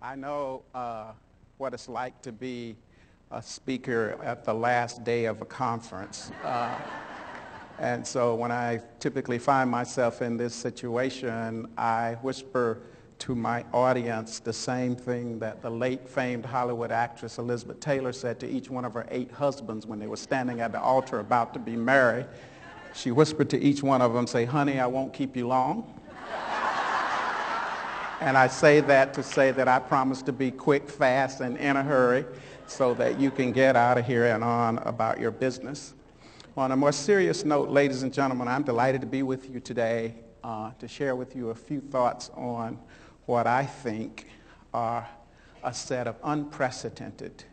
I know what it's like to be a speaker at the last day of a conference. And so when I typically find myself in this situation, I whisper to my audience the same thing that the late famed Hollywood actress Elizabeth Taylor said to each one of her 8 husbands when they were standing at the altar about to be married. She whispered to each one of them, say, "Honey, I won't keep you long." And I say that to say that I promise to be quick, fast, and in a hurry so that you can get out of here and on about your business. On a more serious note, ladies and gentlemen, I'm delighted to be with you today to share with you a few thoughts on what I think are a set of unprecedented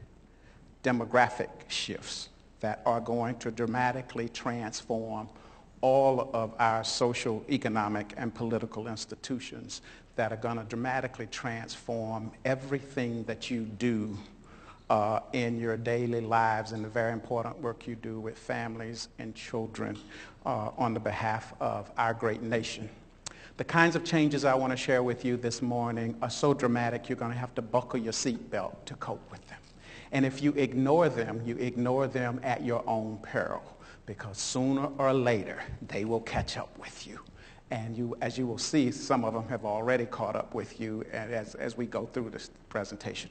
demographic shifts that are going to dramatically transform all of our social, economic, and political institutions, that are going to dramatically transform everything that you do in your daily lives and the very important work you do with families and children on the behalf of our great nation. The kinds of changes I want to share with you this morning are so dramatic you're going to have to buckle your seatbelt to cope with them. And if you ignore them at your own peril, because sooner or later they will catch up with you. And as you will see, some of them have already caught up with you as we go through this presentation.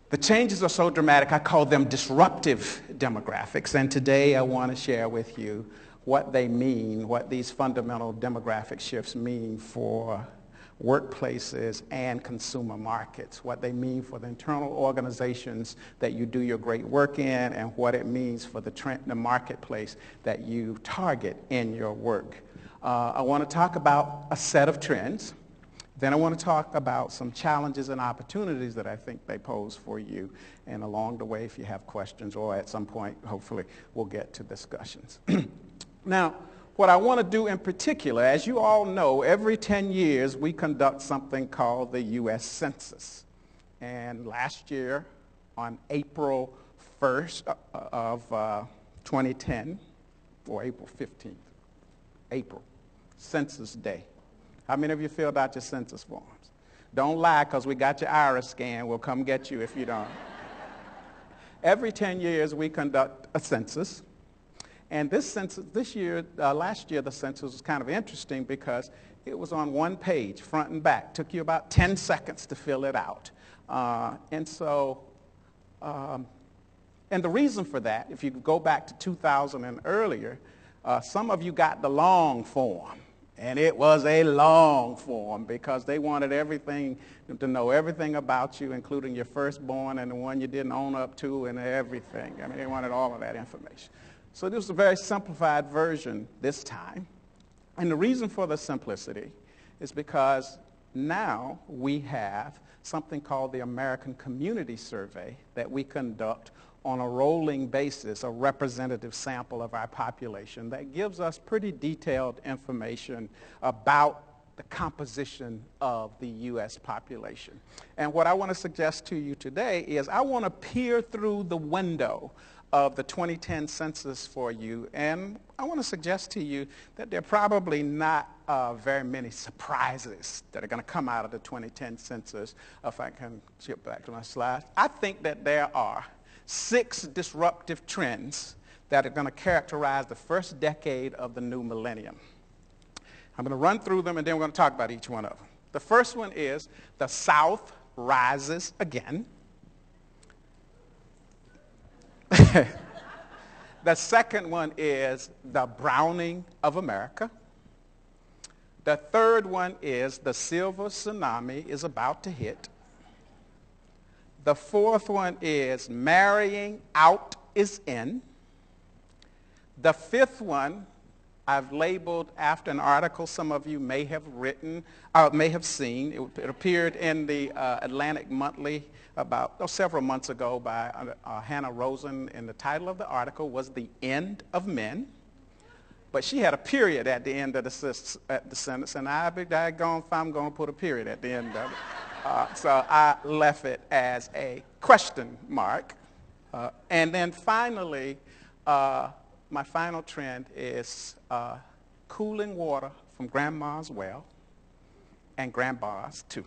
The changes are so dramatic, I call them disruptive demographics. And today I want to share with you what they mean, what these fundamental demographic shifts mean for workplaces and consumer markets, what they mean for the internal organizations that you do your great work in, and what it means for the marketplace that you target in your work. I want to talk about a set of trends. Then I want to talk about some challenges and opportunities that I think they pose for you. And along the way, if you have questions, or at some point, hopefully, we'll get to discussions. Now, what I want to do in particular, as you all know, every 10 years we conduct something called the U.S. Census. And last year, on April 1st of 2010, or April 15th, April, Census Day. How many of you filled out your census forms? Don't lie, because we got your iris scan. We'll come get you if you don't. Every 10 years we conduct a census. And this census, last year the census was kind of interesting because it was on one page, front and back. Took you about 10 seconds to fill it out. And the reason for that, if you go back to 2000 and earlier, some of you got the long form. And it was a long form because they wanted everything, to know everything about you, including your firstborn and the one you didn't own up to and everything. I mean, they wanted all of that information. So this was a very simplified version this time. And the reason for the simplicity is because now we have something called the American Community Survey that we conduct on a rolling basis, a representative sample of our population that gives us pretty detailed information about the composition of the U.S. population. And what I want to suggest to you today is I want to peer through the window of the 2010 census for you, and I want to suggest to you that there are probably not very many surprises that are going to come out of the 2010 census. If I can skip back to my slides. I think that there are 6 disruptive trends that are going to characterize the first decade of the new millennium. I'm going to run through them, and then we're going to talk about each one of them. The first one is the South rises again. The second one is the browning of America. The third one is the silver tsunami is about to hit. The fourth one is marrying out is in. The fifth one I've labeled after an article some of you may have written, may have seen. It appeared in the Atlantic Monthly about several months ago by Hannah Rosen, and the title of the article was The End of Men. But she had a period at the end of the sentence, and I'd be daggone if I'm going to put a period at the end of it. So I left it as a question mark. And then finally, my final trend is cooling water from grandma's well and grandpa's too.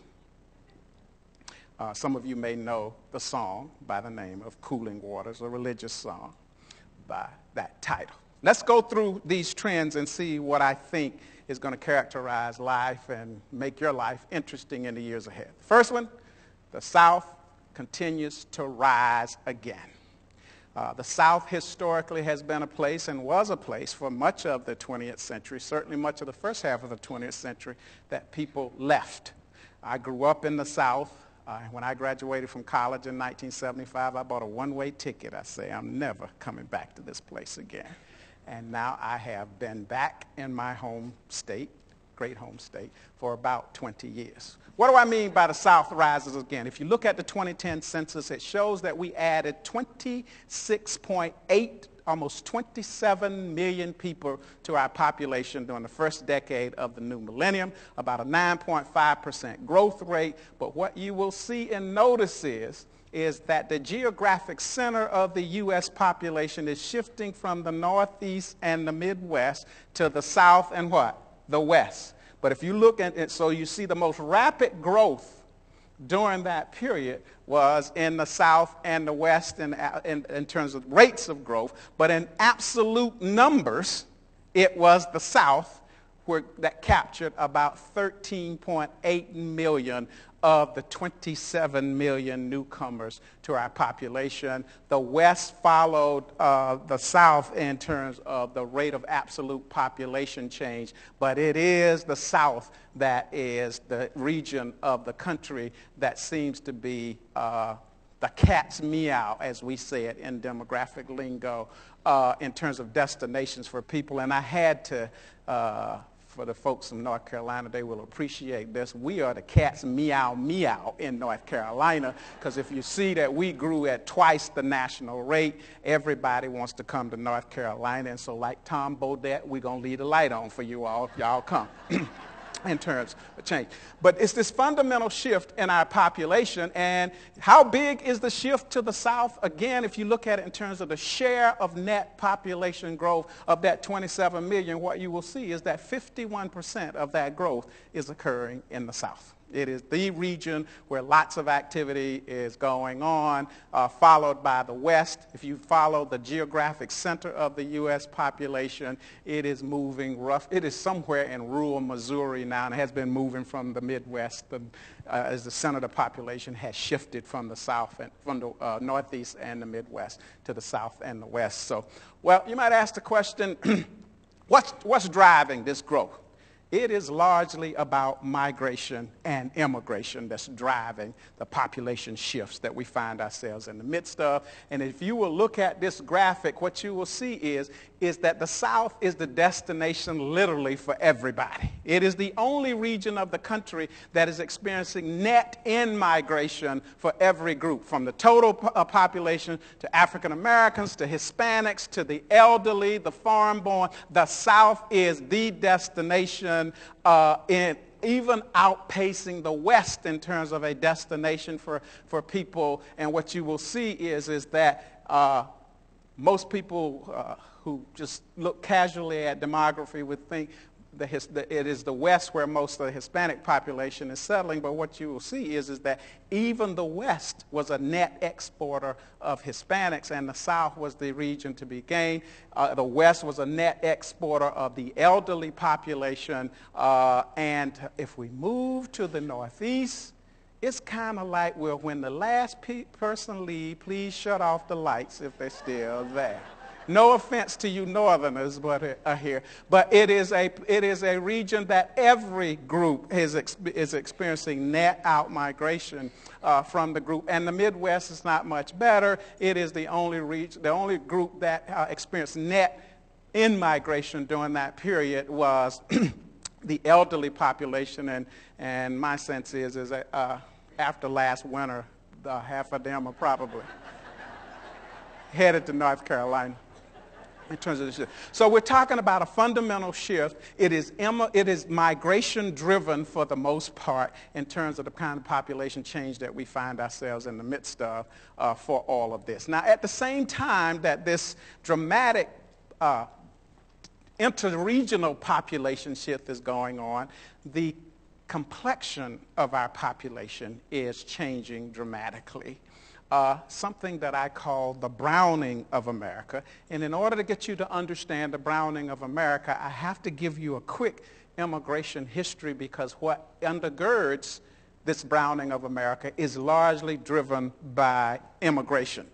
Some of you may know the song by the name of Cooling Waters, a religious song by that title. Let's go through these trends and see what I think is going to characterize life and make your life interesting in the years ahead. First one, the South continues to rise again. The South historically has been a place and was a place for much of the 20th century, certainly much of the first half of the 20th century, that people left. I grew up in the South. When I graduated from college in 1975, I bought a one-way ticket. I say, I'm never coming back to this place again. And now I have been back in my home state, great home state, for about 20 years. What do I mean by the South rises again? If you look at the 2010 census, it shows that we added 26.8, almost 27 million people to our population during the first decade of the new millennium, about a 9.5% growth rate. But what you will see and notice is that the geographic center of the U.S. population is shifting from the Northeast and the Midwest to the South and what? The West. But if you look at it, so you see the most rapid growth during that period was in the South and the West in terms of rates of growth. But in absolute numbers, it was the South that captured about 13.8 million of the 27 million newcomers to our population. The West followed the South in terms of the rate of absolute population change, but it is the South that is the region of the country that seems to be the cat's meow, as we say it in demographic lingo, in terms of destinations for people. And I had to, for the folks from North Carolina, they will appreciate this. We are the cat's meow meow in North Carolina, because if you see that we grew at twice the national rate, everybody wants to come to North Carolina. And so like Tom Bodette, we're going to leave the light on for you all if y'all come. In terms of change. But it's this fundamental shift in our population. And how big is the shift to the South? Again, if you look at it in terms of the share of net population growth of that 27 million, what you will see is that 51% of that growth is occurring in the South. It is the region where lots of activity is going on, followed by the West. If you follow the geographic center of the U.S. population, it is moving rough. It is somewhere in rural Missouri now, and it has been moving from the Midwest as the center of the population has shifted from the South and from the Northeast and the Midwest to the South and the West. So, well, you might ask the question, what's driving this growth? It is largely about migration and immigration that's driving the population shifts that we find ourselves in the midst of. And if you will look at this graphic, what you will see is that the South is the destination literally for everybody. It is the only region of the country that is experiencing net in-migration for every group, from the total population to African Americans to Hispanics to the elderly, the foreign-born. The South is the destination in even outpacing the West in terms of a destination for people. And what you will see is that most people who just look casually at demography would think it is the West where most of the Hispanic population is settling, but what you will see is that even the West was a net exporter of Hispanics, and the South was the region to be gained. The West was a net exporter of the elderly population, and if we move to the Northeast, it's kind of like, well, when the last person leaves, please shut off the lights if they're still there. No offense to you Northerners here, but it is a region that every group is experiencing net out migration from the group, and the Midwest is not much better. It is the only region, the only group that experienced net in migration during that period was the elderly population, and my sense is after last winter, half of them are probably headed to North Carolina. In terms of the shift. So we're talking about a fundamental shift. It is migration driven for the most part in terms of the kind of population change that we find ourselves in the midst of for all of this. Now, at the same time that this dramatic interregional population shift is going on, the complexion of our population is changing dramatically. Something that I call the browning of America. And in order to get you to understand the browning of America, I have to give you a quick immigration history, because what undergirds this browning of America is largely driven by immigration.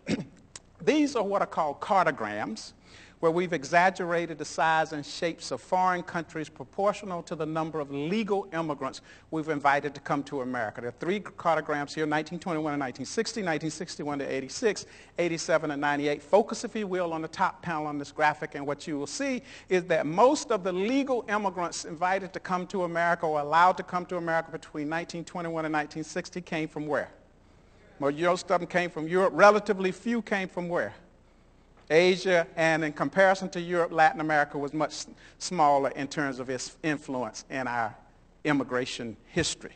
These are what are called cartograms, where we've exaggerated the size and shapes of foreign countries proportional to the number of legal immigrants we've invited to come to America. There are three cartograms here, 1921 and 1960, 1961 to 86, 87 and 98. Focus, if you will, on the top panel on this graphic, and what you will see is that most of the legal immigrants invited to come to America or allowed to come to America between 1921 and 1960 came from where? Most of them came from Europe. Relatively few came from where? Asia, and in comparison to Europe, Latin America was much smaller in terms of its influence in our immigration history.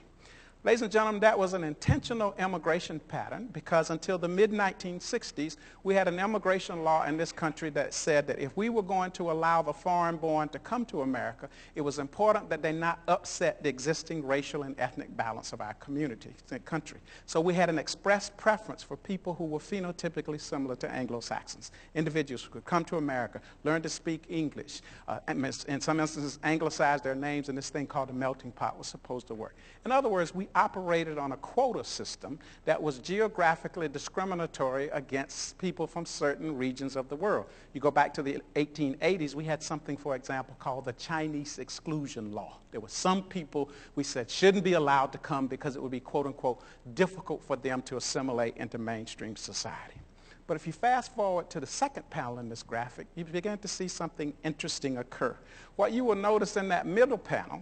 Ladies and gentlemen, that was an intentional immigration pattern, because until the mid-1960s, we had an immigration law in this country that said that if we were going to allow the foreign-born to come to America, it was important that they not upset the existing racial and ethnic balance of our community, the country. So we had an express preference for people who were phenotypically similar to Anglo-Saxons, individuals who could come to America, learn to speak English, and in some instances anglicize their names, and this thing called the melting pot was supposed to work. In other words, we operated on a quota system that was geographically discriminatory against people from certain regions of the world. You go back to the 1880s, we had something, for example, called the Chinese exclusion law. There were some people we said shouldn't be allowed to come because it would be, quote unquote, difficult for them to assimilate into mainstream society. But if you fast forward to the second panel in this graphic, you begin to see something interesting occur. What you will notice in that middle panel,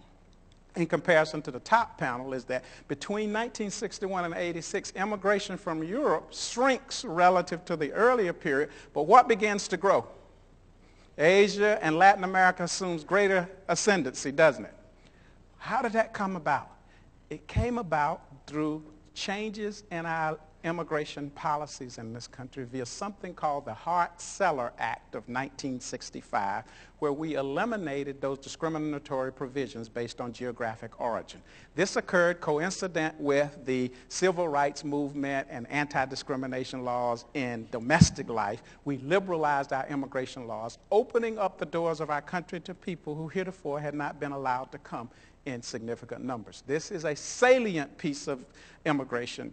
in comparison to the top panel, is that between 1961 and 86, immigration from Europe shrinks relative to the earlier period, but what begins to grow? Asia and Latin America assumes greater ascendancy, doesn't it? How did that come about? It came about through changes in our immigration policies in this country via something called the Hart-Celler Act of 1965, where we eliminated those discriminatory provisions based on geographic origin. This occurred coincident with the civil rights movement and anti-discrimination laws in domestic life. We liberalized our immigration laws, opening up the doors of our country to people who heretofore had not been allowed to come in significant numbers. This is a salient piece of immigration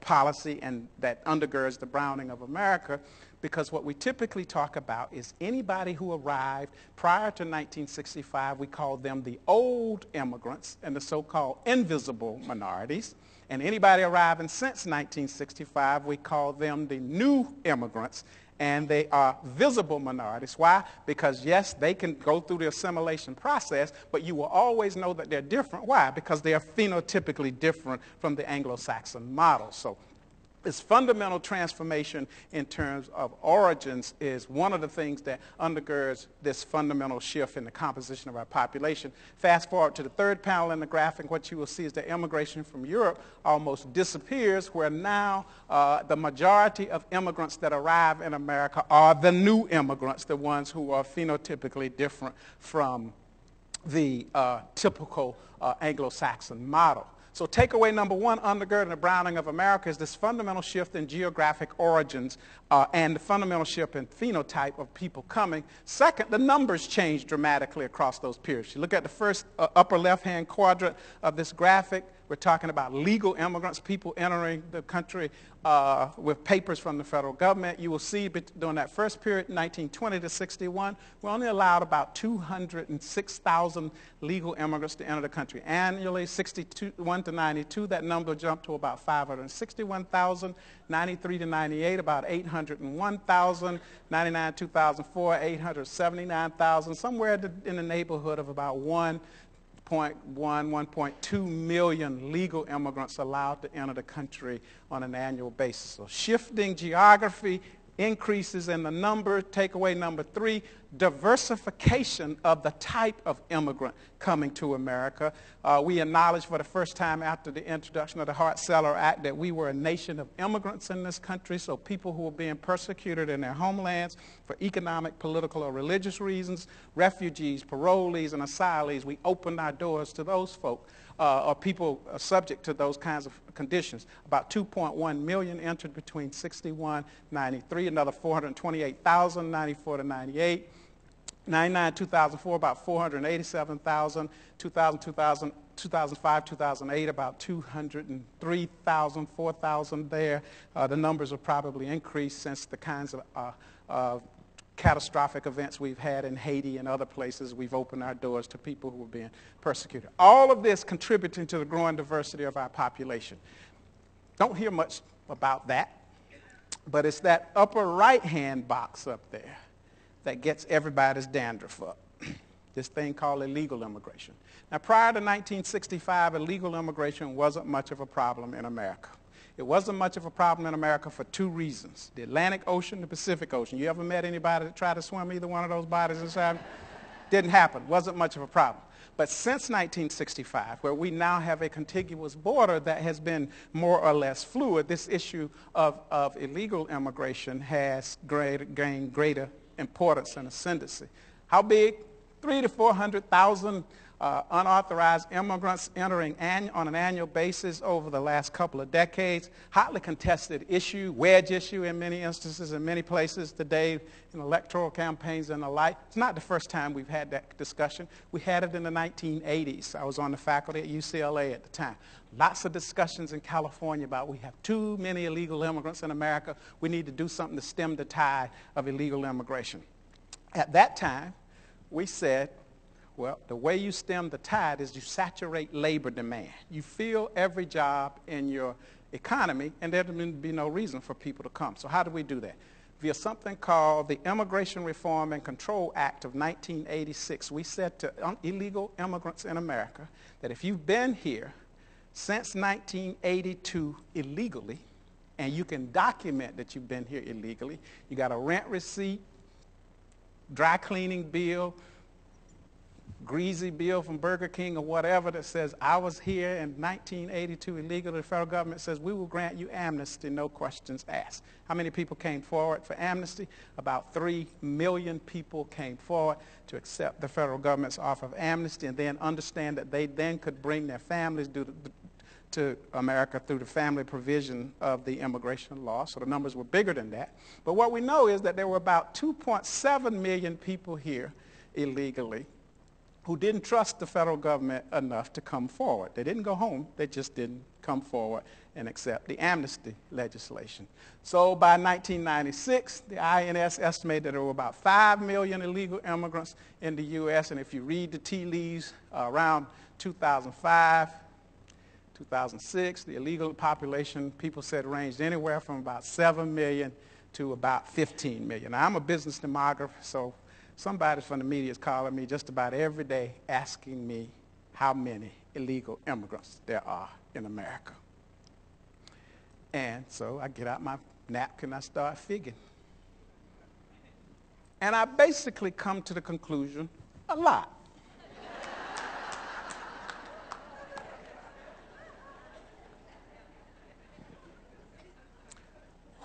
policy, and that undergirds the browning of America, because what we typically talk about is anybody who arrived prior to 1965, we call them the old immigrants and the so-called invisible minorities. And anybody arriving since 1965, we call them the new immigrants, and they are visible minorities. Why? Because yes, they can go through the assimilation process, but you will always know that they're different. Why? Because they are phenotypically different from the Anglo-Saxon model. So this fundamental transformation in terms of origins is one of the things that undergirds this fundamental shift in the composition of our population. Fast forward to the third panel in the graphic, what you will see is that immigration from Europe almost disappears, where now the majority of immigrants that arrive in America are the new immigrants, the ones who are phenotypically different from the typical Anglo-Saxon model. So takeaway number one, undergirding the browning of America, is this fundamental shift in geographic origins and the fundamental shift in phenotype of people coming. Second, the numbers change dramatically across those periods. You look at the first upper left-hand quadrant of this graphic. We're talking about legal immigrants, people entering the country with papers from the federal government. You will see during that first period, 1920 to 61, we only allowed about 206,000 legal immigrants to enter the country annually. 61 to 92, that number jumped to about 561,000. 93 to 98, about 801,000. 99 to 2004, 879,000. Somewhere in the neighborhood of about 1.2 million legal immigrants allowed to enter the country on an annual basis. So shifting geography, increases in the number. Takeaway number 3, diversification of the type of immigrant coming to America. We acknowledged for the first time after the introduction of the Hart-Celler Act that we were a nation of immigrants in this country, so people who were being persecuted in their homelands for economic, political, or religious reasons, refugees, parolees, and asylees, we opened our doors to those folk. Or people subject to those kinds of conditions. About 2.1 million entered between 61 93, another 428,000, 94 to 98. 99, 2004, about 487,000. 2005, 2008, about 203,000, 4,000 there. The numbers have probably increased since the kinds of catastrophic events we've had in Haiti and other places. We've opened our doors to people who are being persecuted. All of this contributing to the growing diversity of our population. Don't hear much about that, but it's that upper right-hand box up there that gets everybody's dandruff up. This thing called illegal immigration. Now, prior to 1965, illegal immigration wasn't much of a problem in America. It wasn't much of a problem in America for 2 reasons. The Atlantic Ocean, the Pacific Ocean. You ever met anybody that tried to swim either one of those bodies inside? Didn't happen. Wasn't much of a problem. But since 1965, where we now have a contiguous border that has been more or less fluid, this issue of illegal immigration has gained greater importance and ascendancy. How big? 300,000 to 400,000 unauthorized immigrants entering on an annual basis over the last couple of decades. Hotly contested issue, wedge issue in many instances, in many places today, in electoral campaigns and the like. It's not the first time we've had that discussion. We had it in the 1980s. I was on the faculty at UCLA at the time. Lots of discussions in California about we have too many illegal immigrants in America. We need to do something to stem the tide of illegal immigration. At that time, we said, well, the way you stem the tide is you saturate labor demand. You fill every job in your economy, and there would be no reason for people to come. So how do we do that? Via something called the Immigration Reform and Control Act of 1986. We said to illegal immigrants in America that if you've been here since 1982 illegally, and you can document that you've been here illegally, you got a rent receipt, dry cleaning bill, greasy bill from Burger King or whatever that says I was here in 1982 illegally, the federal government says we will grant you amnesty, no questions asked. How many people came forward for amnesty? About 3 million people came forward to accept the federal government's offer of amnesty and then understand that they then could bring their families to America through the family provision of the immigration law. So the numbers were bigger than that. But what we know is that there were about 2.7 million people here illegally who didn't trust the federal government enough to come forward. They didn't go home, they just didn't come forward and accept the amnesty legislation. So by 1996, the INS estimated that there were about 5 million illegal immigrants in the U.S., and if you read the tea leaves, around 2005, 2006, the illegal population, people said, ranged anywhere from about 7 million to about 15 million. Now, I'm a business demographer, so somebody from the media is calling me just about every day asking me how many illegal immigrants there are in America. And so I get out my napkin, I start figuring. And I basically come to the conclusion, a lot.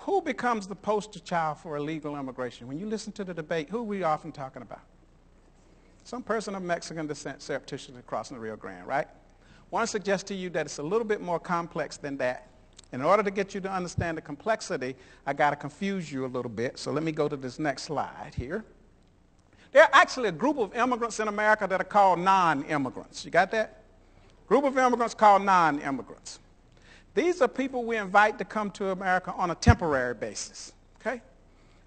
Who becomes the poster child for illegal immigration? When you listen to the debate, who are we often talking about? Some person of Mexican descent surreptitiously crossing the Rio Grande, right? I want to suggest to you that it's a little bit more complex than that. In order to get you to understand the complexity, I got to confuse you a little bit. So let me go to this next slide here. There are actually a group of immigrants in America that are called non-immigrants. You got that? Group of immigrants called non-immigrants. These are people we invite to come to America on a temporary basis, okay?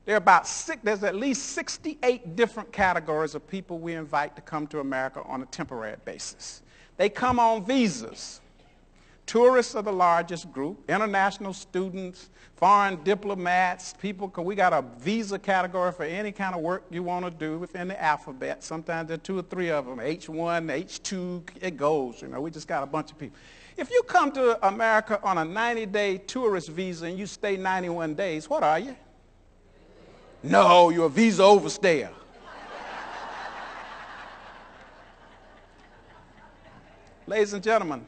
There's at least 68 different categories of people we invite to come to America on a temporary basis. They come on visas. Tourists are the largest group, international students, foreign diplomats, we got a visa category for any kind of work you want to do within the alphabet. Sometimes there are 2 or 3 of them, H1, H2, it goes, we just got a bunch of people. If you come to America on a 90-day tourist visa and you stay 91 days, what are you? No, you're a visa overstayer. Ladies and gentlemen,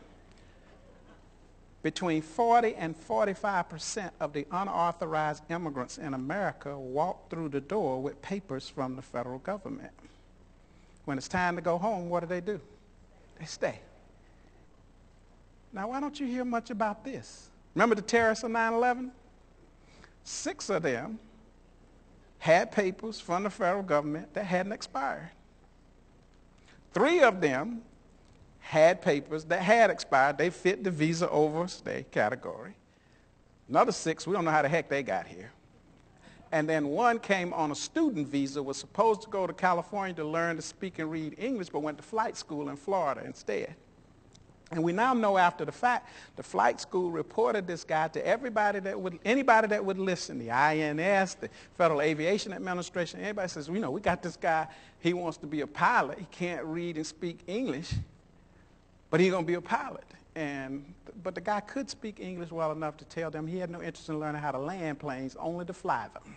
between 40 and 45% of the unauthorized immigrants in America walk through the door with papers from the federal government. When it's time to go home, what do? They stay. Now, why don't you hear much about this? Remember the terrorists of 9/11? 6 of them had papers from the federal government that hadn't expired. 3 of them had papers that had expired. They fit the visa overstay category. Another 6, we don't know how the heck they got here. And then 1 came on a student visa, was supposed to go to California to learn to speak and read English, but went to flight school in Florida instead. And we now know after the fact, the flight school reported this guy to anybody that would listen, the INS, the Federal Aviation Administration. Anybody says, we got this guy, he wants to be a pilot. He can't read and speak English, but he's going to be a pilot. But the guy could speak English well enough to tell them he had no interest in learning how to land planes, only to fly them.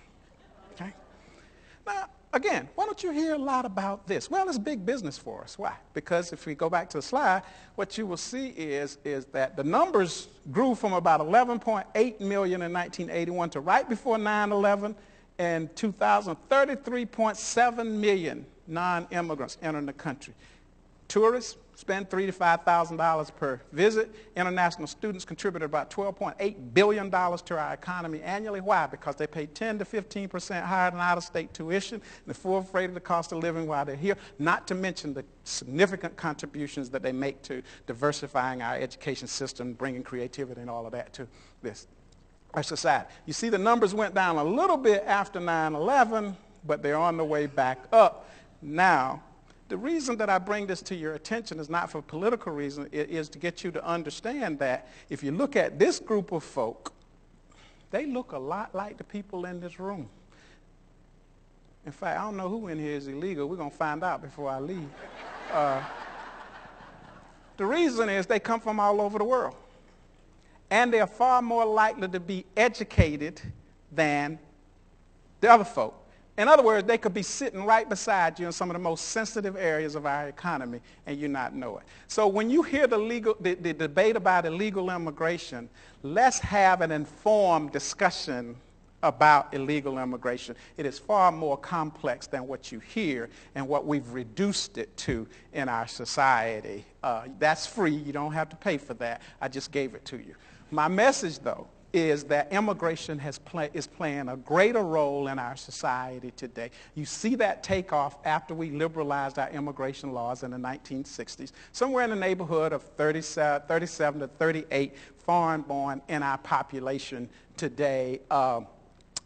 Okay? Now, again, why don't you hear a lot about this? Well, it's big business for us. Why? Because if we go back to the slide, what you will see is that the numbers grew from about 11.8 million in 1981 to right before 9/11 in 2000, 33.7 million non-immigrants entering the country. Tourists spend $3,000 to $5,000 per visit. International students contributed about $12.8 billion to our economy annually. Why? Because they pay 10 to 15% higher than out-of-state tuition. They're full afraid of the cost of living while they're here, not to mention the significant contributions that they make to diversifying our education system, bringing creativity and all of that to our society. You see the numbers went down a little bit after 9/11, but they're on the way back up now. The reason that I bring this to your attention is not for political reasons. It is to get you to understand that if you look at this group of folk, they look a lot like the people in this room. In fact, I don't know who in here is illegal. We're going to find out before I leave. The reason is they come from all over the world. And they're far more likely to be educated than the other folk. In other words, they could be sitting right beside you in some of the most sensitive areas of our economy and you not know it. So when you hear the debate about illegal immigration, let's have an informed discussion about illegal immigration. It is far more complex than what you hear and what we've reduced it to in our society. That's free. You don't have to pay for that. I just gave it to you. My message, though, is that immigration is playing a greater role in our society today. You see that take off after we liberalized our immigration laws in the 1960s. Somewhere in the neighborhood of 37 to 38 foreign-born in our population today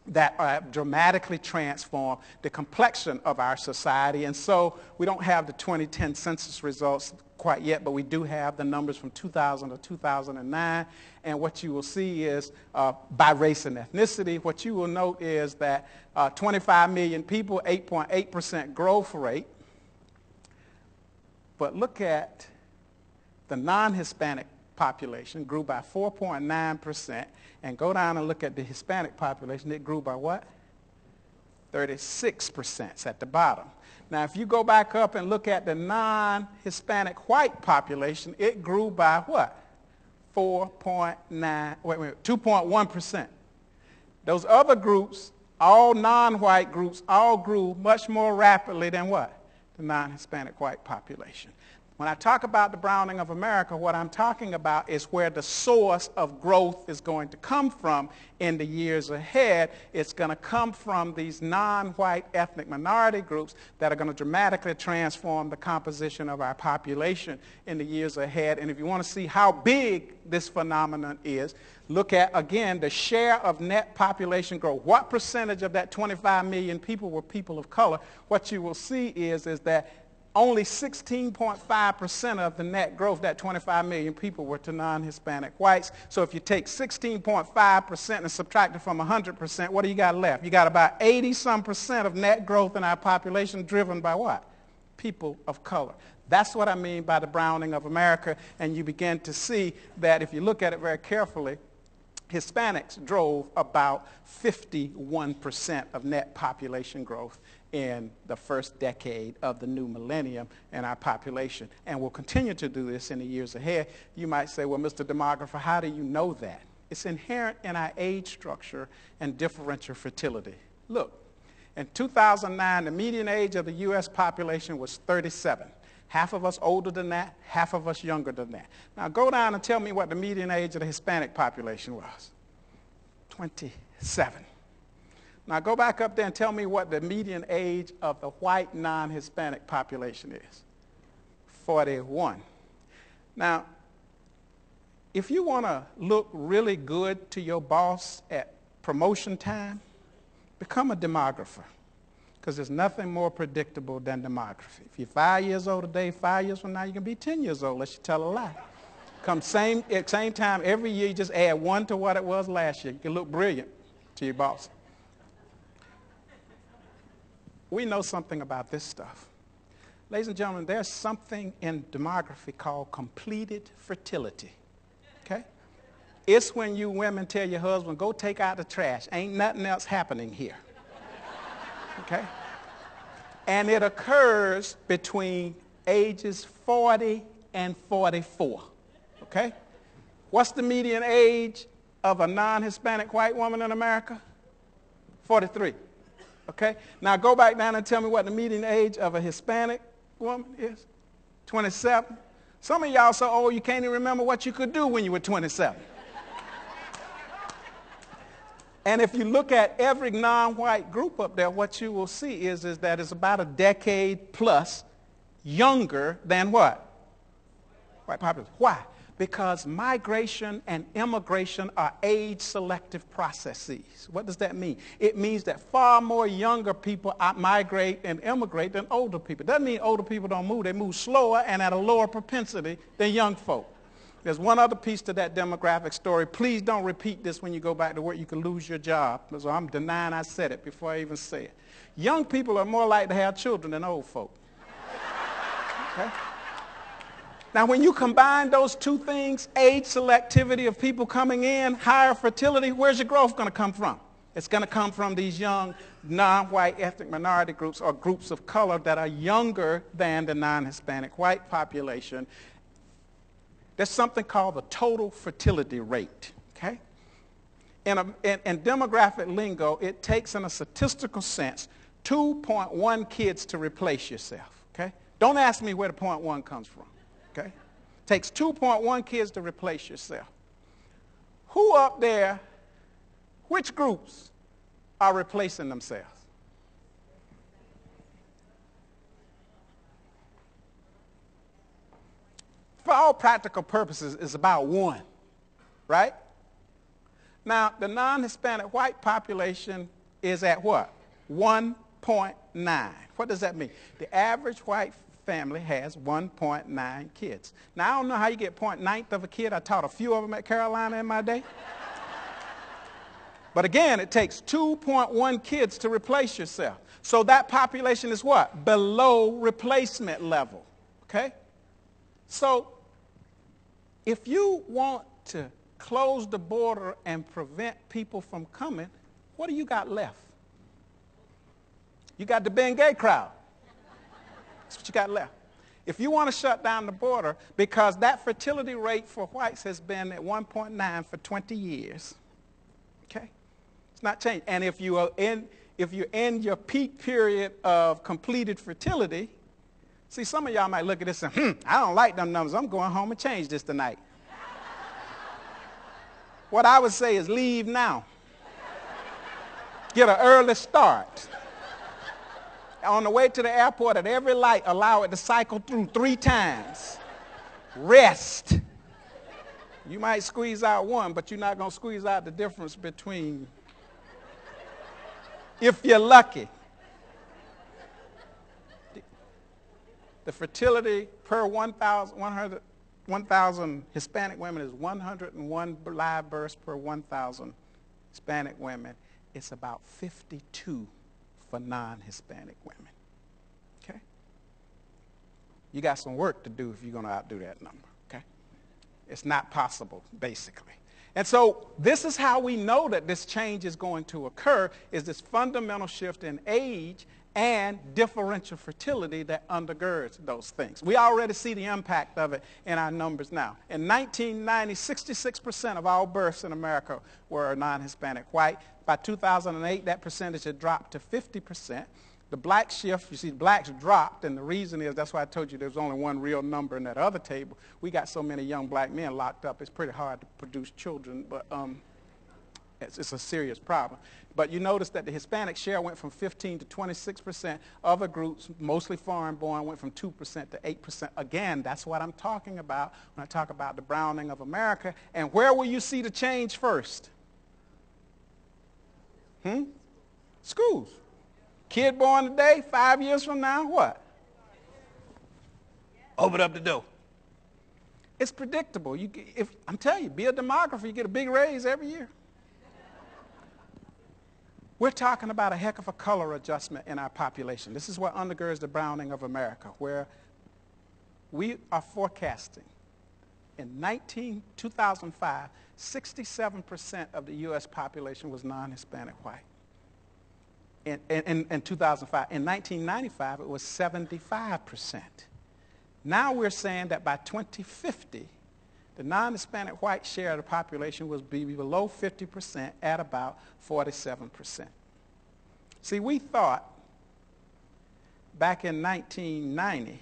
that dramatically transformed the complexion of our society. And so we don't have the 2010 census results quite yet, but we do have the numbers from 2000 to 2009. And what you will see is, by race and ethnicity, what you will note is that 25 million people, 8.8% growth rate. But look at the non-Hispanic population, grew by 4.9%. And go down and look at the Hispanic population, it grew by what? 36%. It's at the bottom. Now, if you go back up and look at the non-Hispanic white population, it grew by what? 2.1%. Those other groups, all non-white groups, all grew much more rapidly than what? The non-Hispanic white population. When I talk about the browning of America, what I'm talking about is where the source of growth is going to come from in the years ahead. It's going to come from these non-white ethnic minority groups that are going to dramatically transform the composition of our population in the years ahead. And if you want to see how big this phenomenon is, look at, again, the share of net population growth. What percentage of that 25 million people were people of color? What you will see is that only 16.5% of the net growth, that 25 million people, were to non-Hispanic whites. So if you take 16.5% and subtract it from 100%, what do you got left? You got about 80-some% of net growth in our population driven by what? People of color. That's what I mean by the browning of America. And you begin to see that if you look at it very carefully, Hispanics drove about 51% of net population growth in the first decade of the new millennium in our population, and will continue to do this in the years ahead. You might say, well, Mr. Demographer, how do you know that? It's inherent in our age structure and differential fertility. Look, in 2009, the median age of the U.S. population was 37. Half of us older than that, half of us younger than that. Now go down and tell me what the median age of the Hispanic population was. 27. Now go back up there and tell me what the median age of the white non-Hispanic population is. 41. Now, if you want to look really good to your boss at promotion time, become a demographer. Because there's nothing more predictable than demography. If you're 5 years old today, 5 years from now, you can be 10 years old, unless you tell a lie. Come same time every year, you just add 1 to what it was last year. You can look brilliant to your boss. We know something about this stuff. Ladies and gentlemen, there's something in demography called completed fertility. Okay? It's when you women tell your husband, go take out the trash. Ain't nothing else happening here. Okay? And it occurs between ages 40 and 44. Okay? What's the median age of a non-Hispanic white woman in America? 43. Okay? Now go back down and tell me what the median age of a Hispanic woman is. 27. Some of y'all so old you can't even remember what you could do when you were 27. And if you look at every non-white group up there, what you will see is that it's about a decade plus younger than what? White population. Why? Because migration and immigration are age-selective processes. What does that mean? It means that far more younger people migrate and immigrate than older people. It doesn't mean older people don't move. They move slower and at a lower propensity than young folk. There's one other piece to that demographic story. Please don't repeat this when you go back to work. You can lose your job. So I'm denying I said it before I even say it. Young people are more likely to have children than old folk. Okay? Now, when you combine those two things, age selectivity of people coming in, higher fertility, where's your growth going to come from? It's going to come from these young non-white ethnic minority groups or groups of color that are younger than the non-Hispanic white population. There's something called the total fertility rate, okay? In demographic lingo, it takes, in a statistical sense, 2.1 kids to replace yourself, okay? Don't ask me where the 0.1 comes from, okay? It takes 2.1 kids to replace yourself. Who up there, which groups are replacing themselves? For all practical purposes, it's about 1, right? Now, the non-Hispanic white population is at what? 1.9. What does that mean? The average white family has 1.9 kids. Now, I don't know how you get 0.9 of a kid. I taught a few of them at Carolina in my day. But again, it takes 2.1 kids to replace yourself. So that population is what? Below replacement level, okay? So if you want to close the border and prevent people from coming, what do you got left? You got the Bengay crowd. That's what you got left. If you want to shut down the border, because that fertility rate for whites has been at 1.9 for 20 years, okay? It's not changing. And if you're in your peak period of completed fertility, see, some of y'all might look at this and, I don't like them numbers. I'm going home and change this tonight. What I would say is leave now. Get an early start. On the way to the airport, at every light, allow it to cycle through 3 times. Rest. You might squeeze out 1, but you're not going to squeeze out the difference between, if you're lucky. The fertility per 1,000 Hispanic women is 101 live births per 1,000 Hispanic women. It's about 52 for non-Hispanic women. Okay? You got some work to do if you're going to outdo that number. Okay? It's not possible, basically. And so this is how we know that this change is going to occur, is this fundamental shift in age and differential fertility that undergirds those things. We already see the impact of it in our numbers now. In 1990, 66% of all births in America were non-Hispanic white. By 2008, that percentage had dropped to 50%. The black shift, you see, blacks dropped, and the reason is, that's why I told you there's only one real number in that other table. We got so many young black men locked up, it's pretty hard to produce children, but it's a serious problem. But you notice that the Hispanic share went from 15 to 26%. Other groups, mostly foreign-born, went from 2% to 8%. Again, that's what I'm talking about when I talk about the browning of America. And where will you see the change first? Schools. Kid born today, 5 years from now, what? Open up the door. It's predictable. I'm telling you, be a demographer, you get a big raise every year. We're talking about a heck of a color adjustment in our population. This is what undergirds the browning of America, where we are forecasting in 2005, 67% of the U.S. population was non-Hispanic white. In 2005. In 1995, it was 75%. Now we're saying that by 2050, the non-Hispanic white share of the population will be below 50% at about 47%. See, we thought back in 1990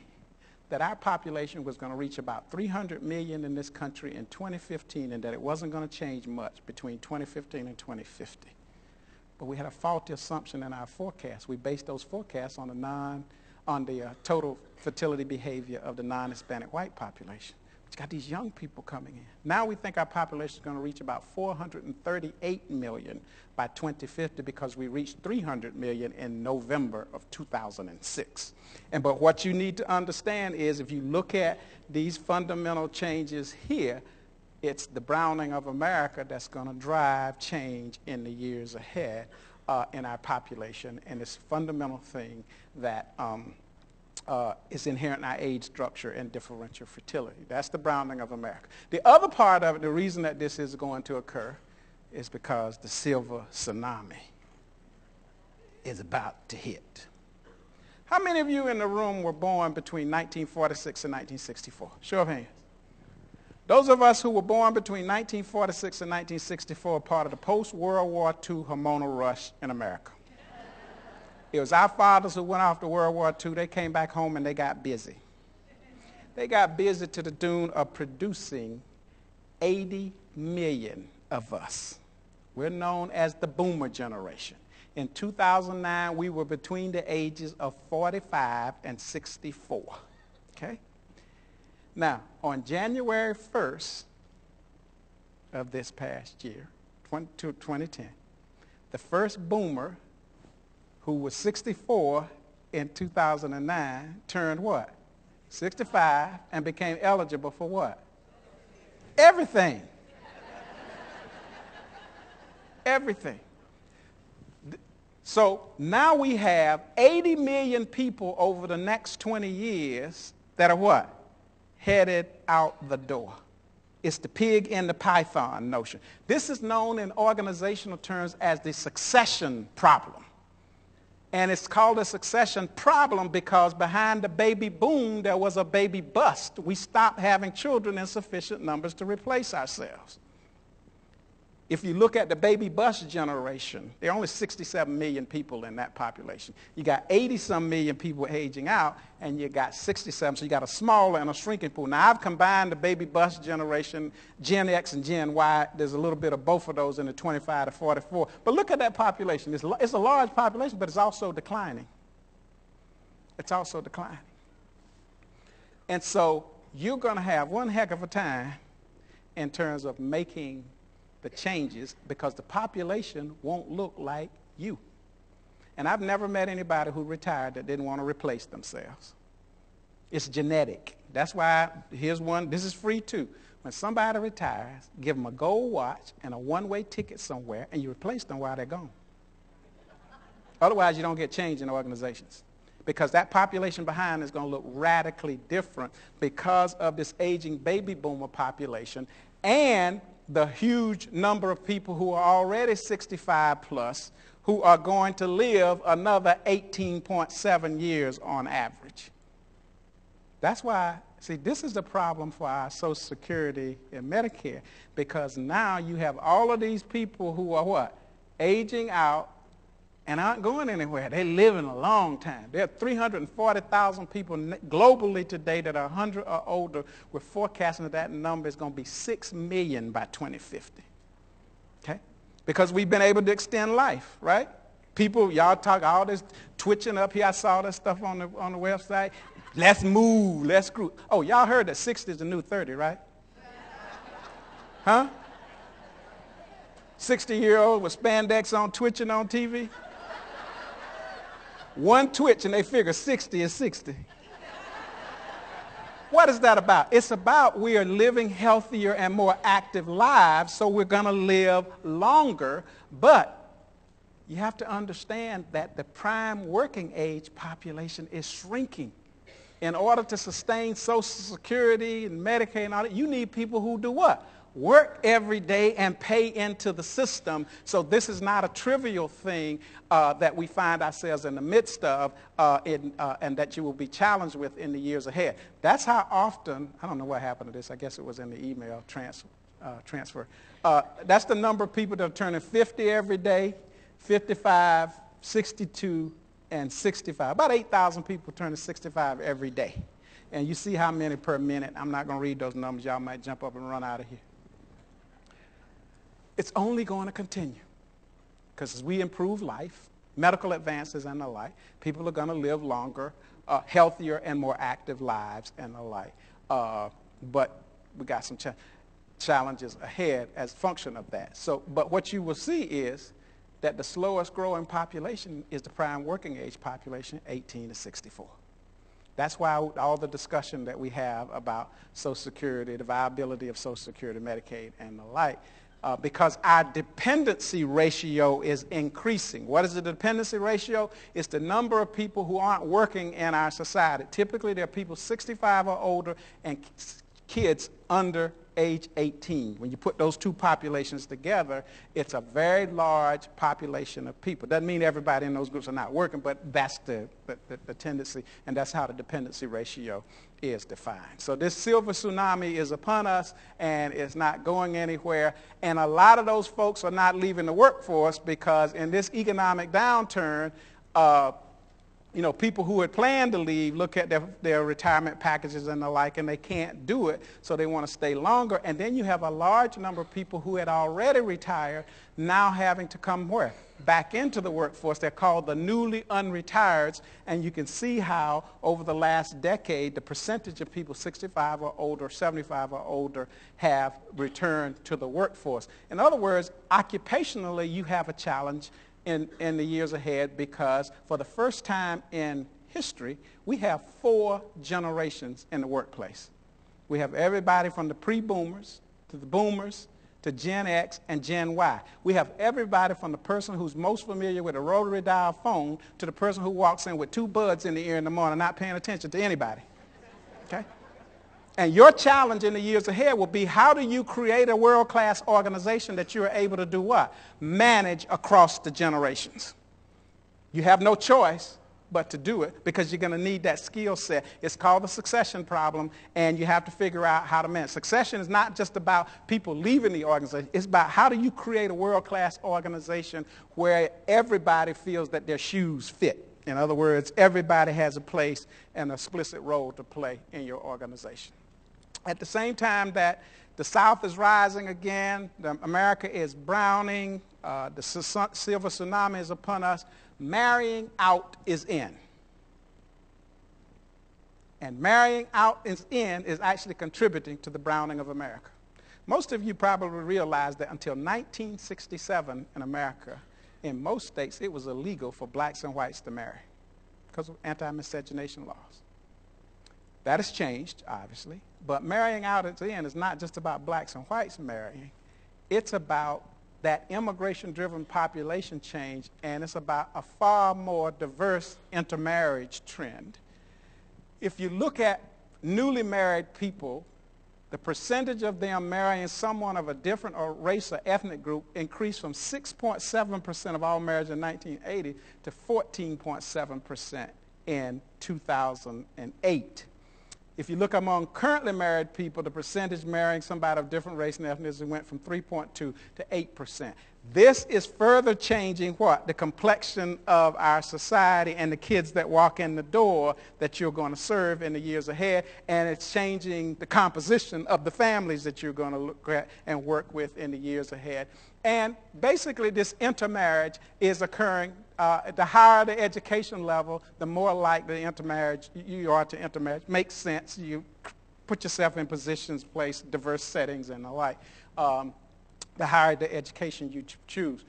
that our population was going to reach about 300 million in this country in 2015 and that it wasn't going to change much between 2015 and 2050. But we had a faulty assumption in our forecast. We based those forecasts on the total fertility behavior of the non-Hispanic white population. But you got these young people coming in. Now we think our population is going to reach about 438 million by 2050 because we reached 300 million in November of 2006. But what you need to understand is if you look at these fundamental changes here, it's the browning of America that's going to drive change in the years ahead in our population, and this fundamental thing that is inherent in our age structure and differential fertility. That's the browning of America. The other part of it, the reason that this is going to occur, is because the silver tsunami is about to hit. How many of you in the room were born between 1946 and 1964? Show of hands. Those of us who were born between 1946 and 1964 are part of the post-World War II hormonal rush in America. It was our fathers who went off to World War II. They came back home and they got busy. They got busy to the tune of producing 80 million of us. We're known as the boomer generation. In 2009, we were between the ages of 45 and 64. Okay? Now, on January 1st of this past year, 2010, the first boomer who was 64 in 2009 turned what? 65 and became eligible for what? Everything. Everything. So now we have 80 million people over the next 20 years that are what? Headed out the door. It's the pig in the python notion. This is known in organizational terms as the succession problem. And it's called a succession problem because behind the baby boom, there was a baby bust. We stopped having children in sufficient numbers to replace ourselves. If you look at the baby bust generation, there are only 67 million people in that population. You got 80-some million people aging out, and you got 67, so you got a smaller and a shrinking pool. Now, I've combined the baby bust generation, Gen X and Gen Y. There's a little bit of both of those in the 25 to 44. But look at that population. It's a large population, but it's also declining. It's also declining. And so you're going to have one heck of a time in terms of making the changes because the population won't look like you. And I've never met anybody who retired that didn't want to replace themselves. It's genetic. That's why, here's one, this is free too. When somebody retires, give them a gold watch and a one-way ticket somewhere, and you replace them while they're gone. Otherwise, you don't get change in organizations because that population behind is going to look radically different because of this aging baby boomer population and the huge number of people who are already 65 plus who are going to live another 18.7 years on average. That's why, see, this is the problem for our Social Security and Medicare, because now you have all of these people who are what? Aging out and aren't going anywhere. They're living a long time. There are 340,000 people globally today that are 100 or older. We're forecasting that number is going to be 6 million by 2050. Okay? Because we've been able to extend life, right? People, y'all talk all this twitching up here. I saw this stuff on the website. Let's move, let's groove. Oh, y'all heard that 60 is the new 30, right? Huh? 60-year-old with spandex on twitching on TV? One twitch and they figure 60 is 60. What is that about? It's about we are living healthier and more active lives, so we're going to live longer. But you have to understand that the prime working age population is shrinking. In order to sustain Social Security and Medicaid and all that, you need people who do what? Work every day and pay into the system. So this is not a trivial thing that we find ourselves in the midst of and that you will be challenged with in the years ahead. That's how often, I don't know what happened to this. I guess it was in the email transfer. That's the number of people that are turning 50 every day, 55, 62, and 65. About 8,000 people turning 65 every day. And you see how many per minute. I'm not going to read those numbers. Y'all might jump up and run out of here. It's only going to continue. Because as we improve life, medical advances and the like, people are going to live longer, healthier and more active lives and the like. But we got some challenges ahead as a function of that. So, but what you will see is that the slowest growing population is the prime working age population, 18 to 64. That's why all the discussion that we have about Social Security, the viability of Social Security, Medicaid, and the like, because our dependency ratio is increasing. What is the dependency ratio? It's the number of people who aren't working in our society. Typically, there are people 65 or older and kids under age 18. When you put those two populations together, it's a very large population of people. Doesn't mean everybody in those groups are not working, but that's the tendency, and that's how the dependency ratio is defined. So this silver tsunami is upon us, and it's not going anywhere. And a lot of those folks are not leaving the workforce because in this economic downturn, you know, people who had planned to leave look at their retirement packages and the like, and they can't do it, so they want to stay longer. And then you have a large number of people who had already retired now having to come where? Back into the workforce. They're called the newly unretireds, and you can see how over the last decade the percentage of people 65 or older, 75 or older have returned to the workforce. In other words, occupationally you have a challenge in the years ahead, because for the first time in history, we have 4 generations in the workplace. We have everybody from the pre-boomers to the boomers to Gen X and Gen Y. We have everybody from the person who's most familiar with a rotary dial phone to the person who walks in with 2 buds in the ear in the morning, not paying attention to anybody. Okay? And your challenge in the years ahead will be, how do you create a world-class organization that you are able to do what? Manage across the generations. You have no choice but to do it, because you're going to need that skill set. It's called the succession problem, and you have to figure out how to manage. Succession is not just about people leaving the organization. It's about how do you create a world-class organization where everybody feels that their shoes fit. In other words, everybody has a place and an explicit role to play in your organization. At the same time that the South is rising again, America is browning, the silver tsunami is upon us, marrying out is in. And marrying out is in is actually contributing to the browning of America. Most of you probably realize that until 1967 in America, in most states, it was illegal for blacks and whites to marry because of anti-miscegenation laws. That has changed, obviously, but marrying out at the end is not just about blacks and whites marrying. It's about that immigration-driven population change, and it's about a far more diverse intermarriage trend. If you look at newly married people the percentage of them marrying someone of a different or race or ethnic group increased from 6.7% of all marriages in 1980 to 14.7% in 2008. If you look among currently married people, the percentage marrying somebody of different race and ethnicity went from 3.2 to 8%. This is further changing what? The complexion of our society and the kids that walk in the door that you're going to serve in the years ahead, and it's changing the composition of the families that you're going to look at and work with in the years ahead. And basically this intermarriage is occurring. The higher the education level, the more likely intermarriage you are to intermarriage. Makes sense. You put yourself in positions, place, diverse settings, and the like. The higher the education you choose.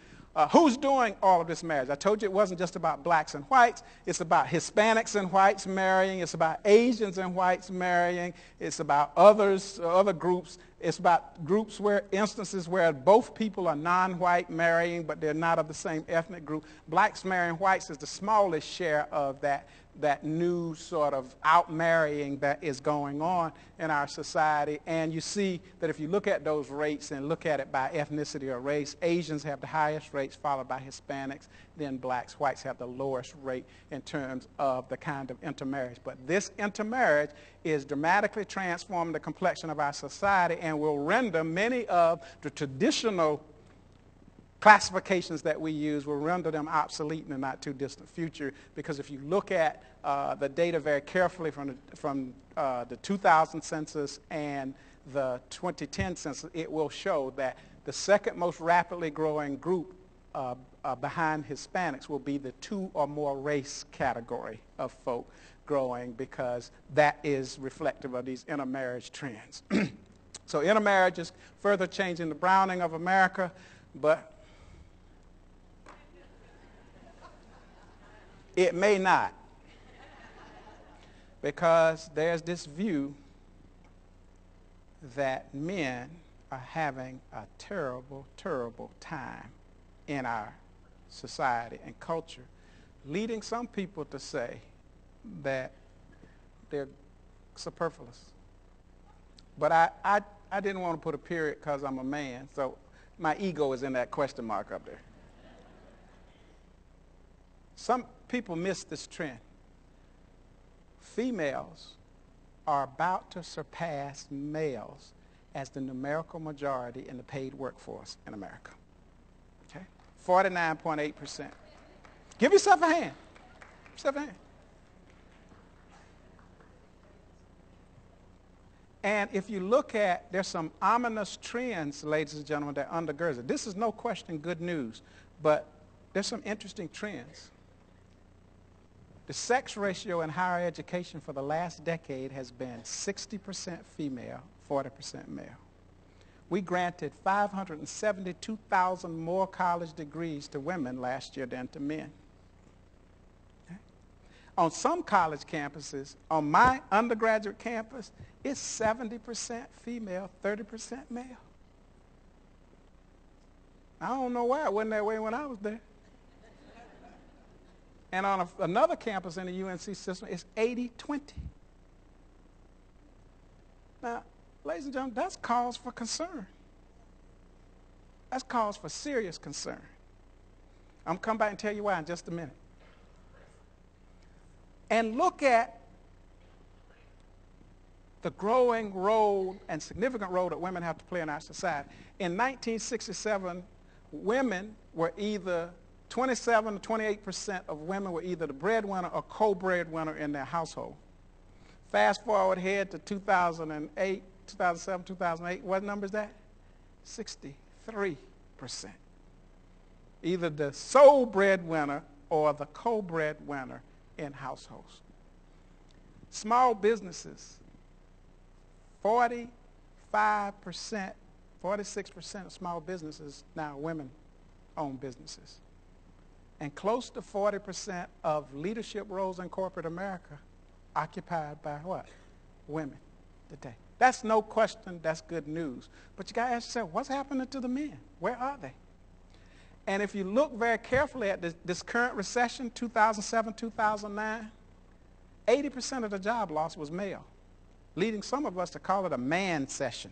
Who's doing all of this marriage? I told you it wasn't just about blacks and whites. It's about Hispanics and whites marrying. It's about Asians and whites marrying. It's about other groups. It's about groups instances where both people are non-white marrying, but they're not of the same ethnic group. Blacks marrying whites is the smallest share of that new sort of out-marrying that is going on in our society. And you see that if you look at those rates and look at it by ethnicity or race, Asians have the highest rates, followed by Hispanics, then blacks. Whites have the lowest rate in terms of the kind of intermarriage. But this intermarriage is dramatically transforming the complexion of our society and will render many of the traditional classifications that we use, will render them obsolete in the not too distant future, because if you look at the data very carefully from the 2000 census and the 2010 census, it will show that the second most rapidly growing group behind Hispanics will be the 2 or more race category of folk growing, because that is reflective of these intermarriage trends. So intermarriage is further changing the browning of America, but it may not, because there's this view that men are having a terrible, terrible time in our society and culture, leading some people to say that they're superfluous. But I didn't want to put a period because I'm a man, so my ego is in that question mark up there. Some people miss this trend. Females are about to surpass males as the numerical majority in the paid workforce in America. Okay? 49.8%. Give yourself a hand. Give yourself a hand. And if you look at, there's some ominous trends, ladies and gentlemen, that undergirds it. This is no question good news, but there's some interesting trends. The sex ratio in higher education for the last decade has been 60% female, 40% male. We granted 572,000 more college degrees to women last year than to men. Okay? On some college campuses, on my undergraduate campus, it's 70% female, 30% male. I don't know why it wasn't that way when I was there. And on another campus in the UNC system, it's 80-20. Now, ladies and gentlemen, that's cause for concern. That's cause for serious concern. I'm going to come back and tell you why in just a minute. And look at the growing role and significant role that women have to play in our society. In 1967, women were either 27 to 28% of women were either the breadwinner or co-breadwinner in their household. Fast forward ahead to 2008, 2007, 2008, what number is that? 63%. Either the sole breadwinner or the co-breadwinner in households. Small businesses, 45%, 46% of small businesses now women-owned businesses. And close to 40% of leadership roles in corporate America occupied by what? Women today. That's no question, that's good news. But you got to ask yourself, what's happening to the men? Where are they? And if you look very carefully at this current recession, 2007, 2009, 80% of the job loss was male. leading some of us to call it a man session.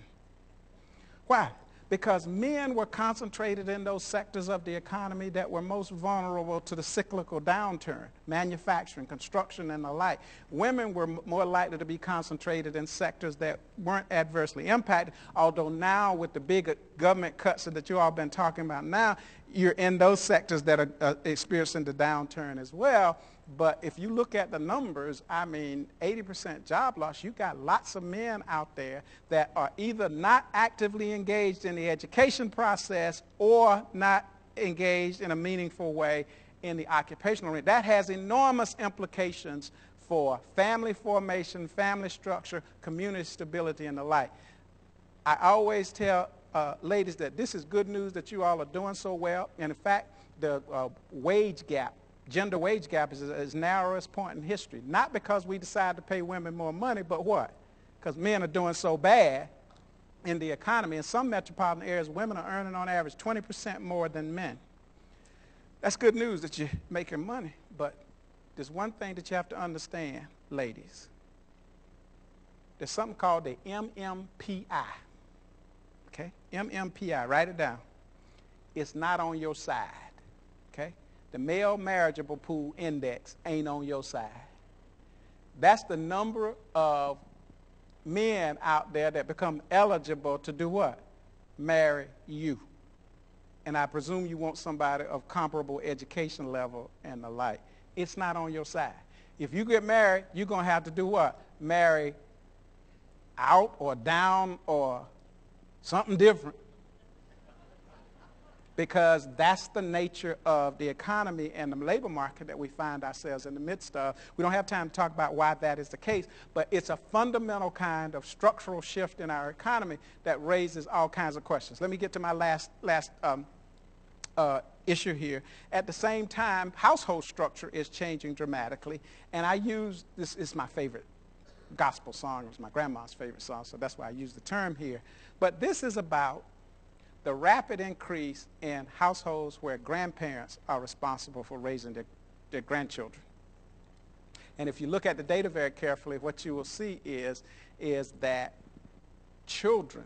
Why? Because men were concentrated in those sectors of the economy that were most vulnerable to the cyclical downturn, manufacturing, construction, and the like. Women were more likely to be concentrated in sectors that weren't adversely impacted, although now with the big government cuts that you all been talking about now, you're in those sectors that are experiencing the downturn as well. But if you look at the numbers, I mean, 80% job loss, you got lots of men out there that are either not actively engaged in the education process or not engaged in a meaningful way in the occupational arena. That has enormous implications for family formation, family structure, community stability, and the like. I always tell ladies that this is good news that you all are doing so well. And in fact, the wage gap, gender wage gap is its narrowest point in history. Not because we decided to pay women more money, but what? Because men are doing so bad in the economy. In some metropolitan areas, women are earning on average 20% more than men. That's good news that you're making money. But there's one thing that you have to understand, ladies. There's something called the MMPI. Okay? MMPI, write it down. It's not on your side. Okay? The male marriageable pool index ain't on your side. That's the number of men out there that become eligible to do what? Marry you. And I presume you want somebody of comparable education level and the like. It's not on your side. If you get married, you're going to have to do what? Marry out or down or something different. Because that's the nature of the economy and the labor market that we find ourselves in the midst of. We don't have time to talk about why that is the case, but it's a fundamental kind of structural shift in our economy that raises all kinds of questions. Let me get to my last issue here. At the same time, household structure is changing dramatically, and I use, this is my favorite gospel song. It was my grandma's favorite song, so that's why I use the term here. But this is about the rapid increase in households where grandparents are responsible for raising their grandchildren. And if you look at the data very carefully, what you will see is that children,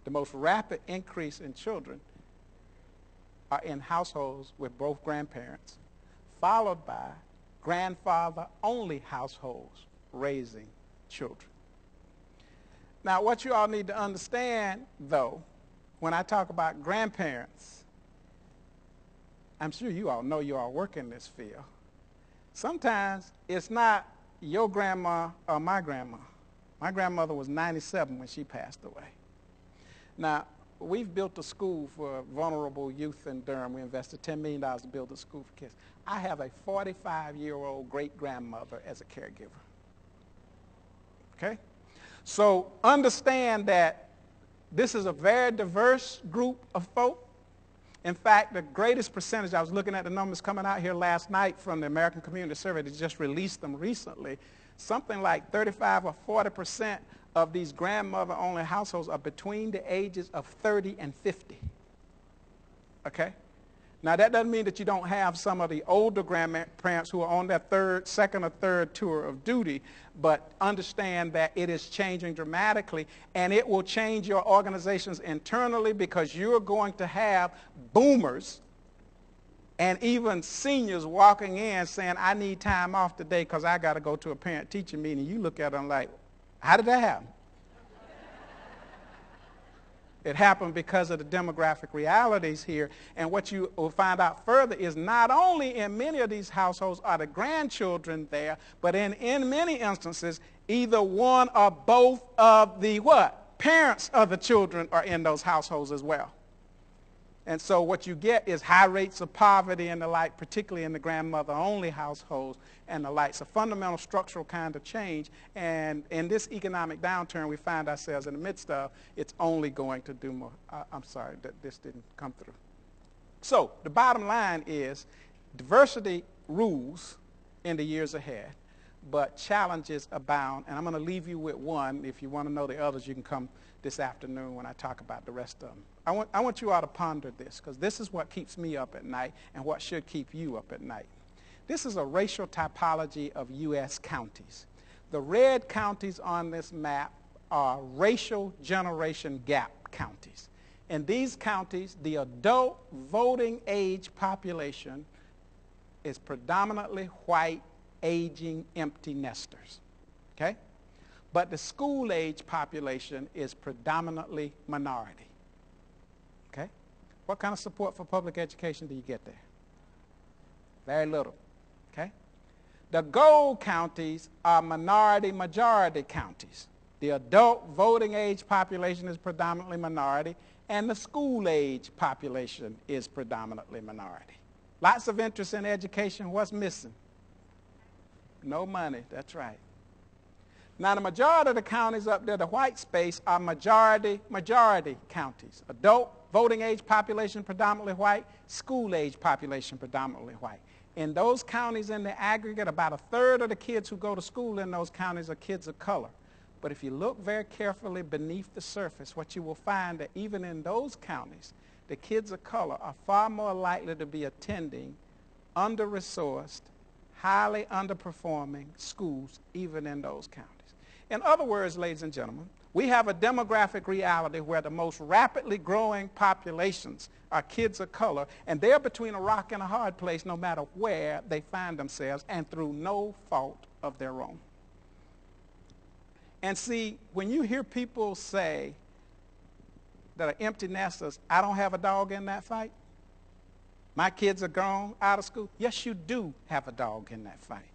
the most rapid increase in children are in households with both grandparents, followed by grandfather-only households raising children. Now, what you all need to understand, though, when I talk about grandparents, I'm sure you all know you all work in this field. Sometimes it's not your grandma or my grandma. My grandmother was 97 when she passed away. Now, we've built a school for vulnerable youth in Durham. We invested $10 million to build a school for kids. I have a 45-year-old great-grandmother as a caregiver. Okay? So understand that this is a very diverse group of folk. In fact, the greatest percentage, I was looking at the numbers coming out here last night from the American Community Survey, they just released them recently, something like 35 or 40% of these grandmother-only households are between the ages of 30 and 50. Okay? Now, that doesn't mean that you don't have some of the older grandparents who are on their second or third tour of duty, but understand that it is changing dramatically, and it will change your organizations internally because you're going to have boomers and even seniors walking in saying, I need time off today because I got to go to a parent-teacher meeting. You look at them like, how did that happen? It happened because of the demographic realities here. And what you will find out further is not only in many of these households are the grandchildren there, but in many instances, either one or both of the what? Parents of the children are in those households as well. And so what you get is high rates of poverty and the like, particularly in the grandmother-only households and the like. It's a fundamental structural kind of change. And in this economic downturn we find ourselves in the midst of, it's only going to do more. I'm sorry that this didn't come through. So the bottom line is diversity rules in the years ahead, but challenges abound. And I'm going to leave you with one. If you want to know the others, you can come this afternoon when I talk about the rest of them. I want you all to ponder this, because this is what keeps me up at night and what should keep you up at night. This is a racial typology of U.S. counties. The red counties on this map are racial generation gap counties. In these counties, the adult voting age population is predominantly white, aging, empty nesters, okay? But the school age population is predominantly minority, okay? What kind of support for public education do you get there? Very little, okay? The gold counties are minority-majority counties. The adult voting age population is predominantly minority, and the school age population is predominantly minority. Lots of interest in education. What's missing? No money. That's right. Now, the majority of the counties up there, the white space, are majority counties. Adult voting age population predominantly white, school age population predominantly white. In those counties in the aggregate, about a third of the kids who go to school in those counties are kids of color. But if you look very carefully beneath the surface, what you will find that even in those counties, the kids of color are far more likely to be attending under-resourced, highly underperforming schools, even in those counties. In other words, ladies and gentlemen, we have a demographic reality where the most rapidly growing populations are kids of color, and they're between a rock and a hard place no matter where they find themselves, and through no fault of their own. And see, when you hear people say that are empty nesters, I don't have a dog in that fight. My kids are grown, out of school. Yes, you do have a dog in that fight.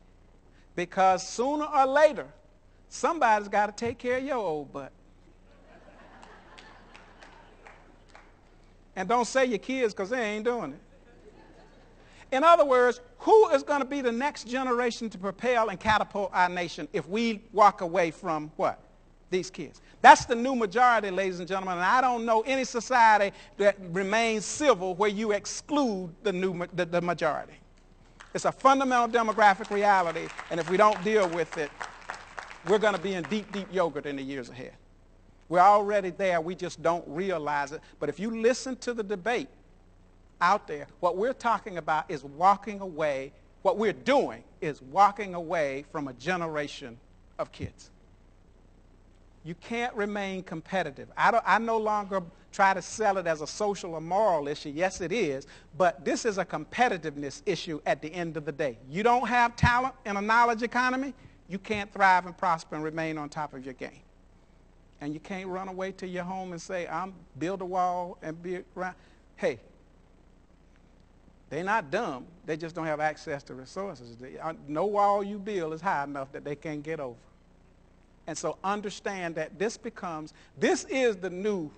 Because sooner or later, somebody's got to take care of your old butt. And don't say your kids, because they ain't doing it. In other words, who is going to be the next generation to propel and catapult our nation if we walk away from what? These kids. That's the new majority, ladies and gentlemen, and I don't know any society that remains civil where you exclude the majority. It's a fundamental demographic reality, and if we don't deal with it, we're going to be in deep, deep yogurt in the years ahead. We're already there. We just don't realize it. But if you listen to the debate out there, what we're talking about is walking away. What we're doing is walking away from a generation of kids. You can't remain competitive. I no longer try to sell it as a social or moral issue. Yes, it is. But this is a competitiveness issue at the end of the day. You don't have talent in a knowledge economy, you can't thrive and prosper and remain on top of your game. And you can't run away to your home and say, I'm build a wall and be around. Hey, they're not dumb. They just don't have access to resources. No wall you build is high enough that they can't get over. And so understand that this is the new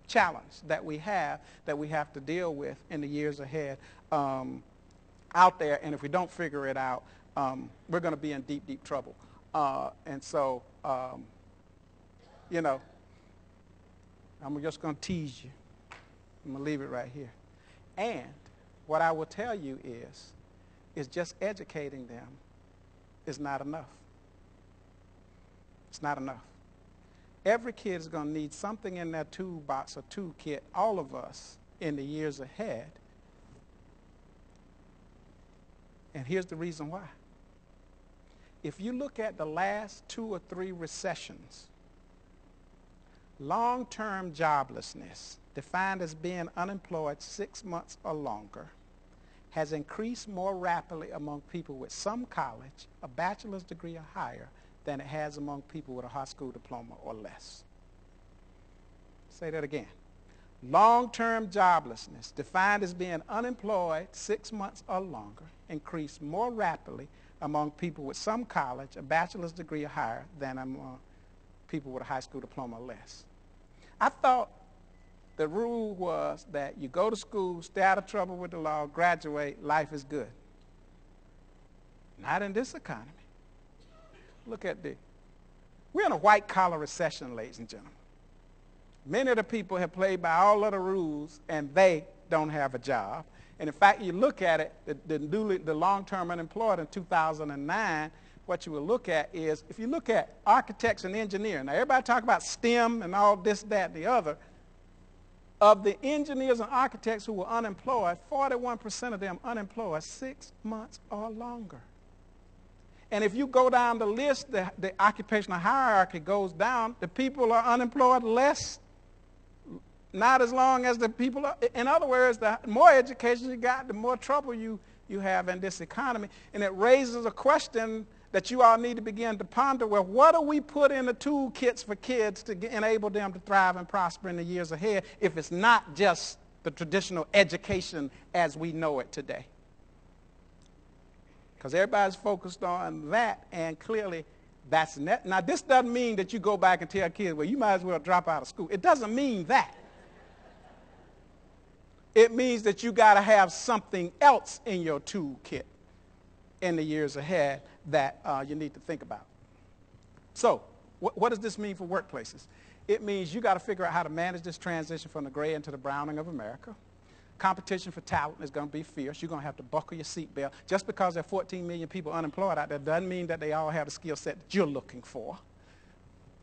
challenge that we have to deal with in the years ahead out there. And if we don't figure it out, we're going to be in deep, deep trouble. And so, you know, I'm just going to tease you. I'm going to leave it right here. And what I will tell you is just educating them is not enough. It's not enough. Every kid is going to need something in their toolbox or toolkit, all of us, in the years ahead. And here's the reason why. If you look at the last 2 or 3 recessions, long-term joblessness, defined as being unemployed 6 months or longer, has increased more rapidly among people with some college, a bachelor's degree or higher, than it has among people with a high school diploma or less. Say that again. Long-term joblessness, defined as being unemployed 6 months or longer, increased more rapidly among people with some college, a bachelor's degree or higher, than among people with a high school diploma or less. I thought the rule was that you go to school, stay out of trouble with the law, graduate, life is good. Not in this economy. Look at this. We're in a white-collar recession, ladies and gentlemen. Many of the people have played by all of the rules, and they don't have a job. And in fact, you look at it, the long-term unemployed in 2009, what you will look at is, if you look at architects and engineers, now everybody talk about STEM and all this, that, and the other. Of the engineers and architects who were unemployed, 41% of them unemployed 6 months or longer. And if you go down the list, the occupational hierarchy goes down. The people are unemployed less, not as long as the people are. In other words, the more education you got, the more trouble you have in this economy. And it raises a question that you all need to begin to ponder. Well, what do we put in the toolkits for kids to enable them to thrive and prosper in the years ahead if it's not just the traditional education as we know it today? Because everybody's focused on that, and clearly that's net. Now, this doesn't mean that you go back and tell kids, well, you might as well drop out of school. It doesn't mean that. It means that you got to have something else in your toolkit in the years ahead that you need to think about. So what does this mean for workplaces? It means you got to figure out how to manage this transition from the gray into the browning of America. Competition for talent is going to be fierce. You're going to have to buckle your seatbelt. Just because there are 14 million people unemployed out there doesn't mean that they all have the skill set that you're looking for.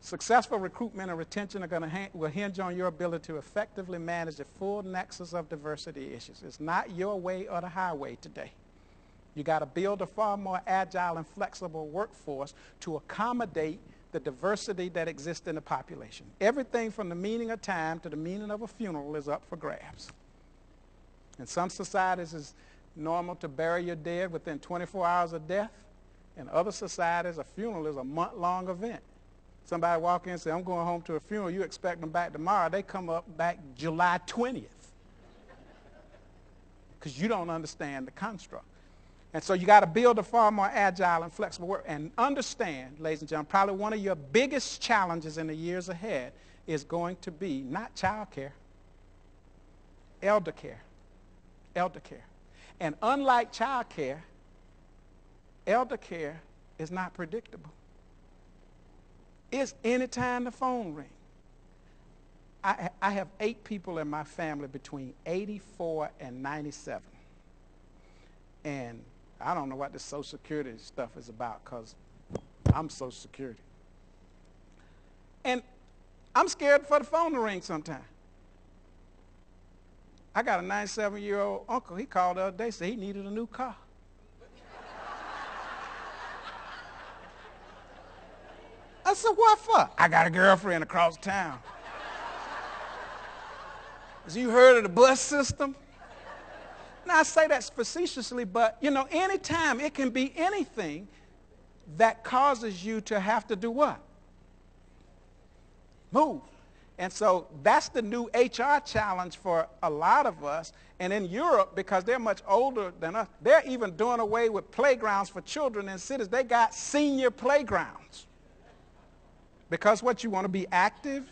Successful recruitment and retention will hinge on your ability to effectively manage the full nexus of diversity issues. It's not your way or the highway today. You got to build a far more agile and flexible workforce to accommodate the diversity that exists in the population. Everything from the meaning of time to the meaning of a funeral is up for grabs. In some societies, it's normal to bury your dead within 24 hours of death. In other societies, a funeral is a month-long event. Somebody walk in and say, I'm going home to a funeral. You expect them back tomorrow. They come up back July 20th because you don't understand the construct. And so you got to build a far more agile and flexible work. And understand, ladies and gentlemen, probably one of your biggest challenges in the years ahead is going to be not child care, elder care. Elder care. And unlike child care, elder care is not predictable. It's anytime the phone rings. I have 8 people in my family between 84 and 97. And I don't know what this Social Security stuff is about because I'm Social Security. And I'm scared for the phone to ring sometime. I got a 97-year-old uncle. He called the other day, said he needed a new car. I said, what for? I got a girlfriend across town. So you heard of the bus system? Now, I say that facetiously, but, you know, anytime it can be anything that causes you to have to do what? Move. And so that's the new HR challenge for a lot of us. And in Europe, because they're much older than us, they're even doing away with playgrounds for children in cities. They got senior playgrounds. Because what you want to be active,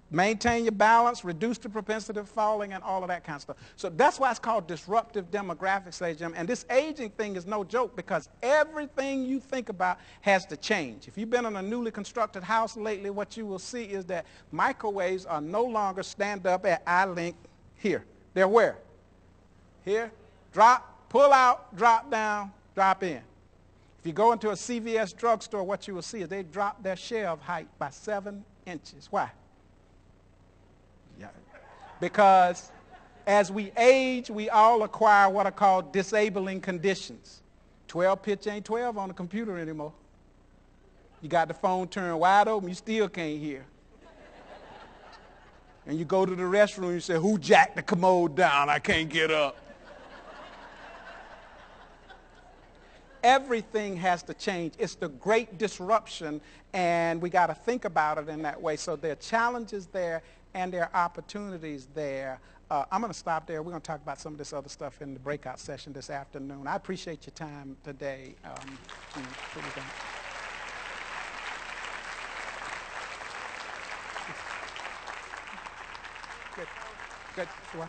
maintain your balance, reduce the propensity of falling, and all of that kind of stuff. So that's why it's called disruptive demographics, ladies and gentlemen. And this aging thing is no joke because everything you think about has to change. If you've been in a newly constructed house lately, what you will see is that microwaves are no longer stand up at eye length here. They're where? Here, drop, pull out, drop down, drop in. If you go into a CVS drugstore, what you will see is they drop their shelf height by 7 inches. Why? Yeah. Because as we age, we all acquire what are called disabling conditions. 12 pitch ain't 12 on the computer anymore. You got the phone turned wide open, you still can't hear. And you go to the restroom, you say, who jacked the commode down? I can't get up. Everything has to change. It's the great disruption, and we got to think about it in that way. So there are challenges there, and there are opportunities there. I'm going to stop there. We're going to talk about some of this other stuff in the breakout session this afternoon. I appreciate your time today. Good. Good.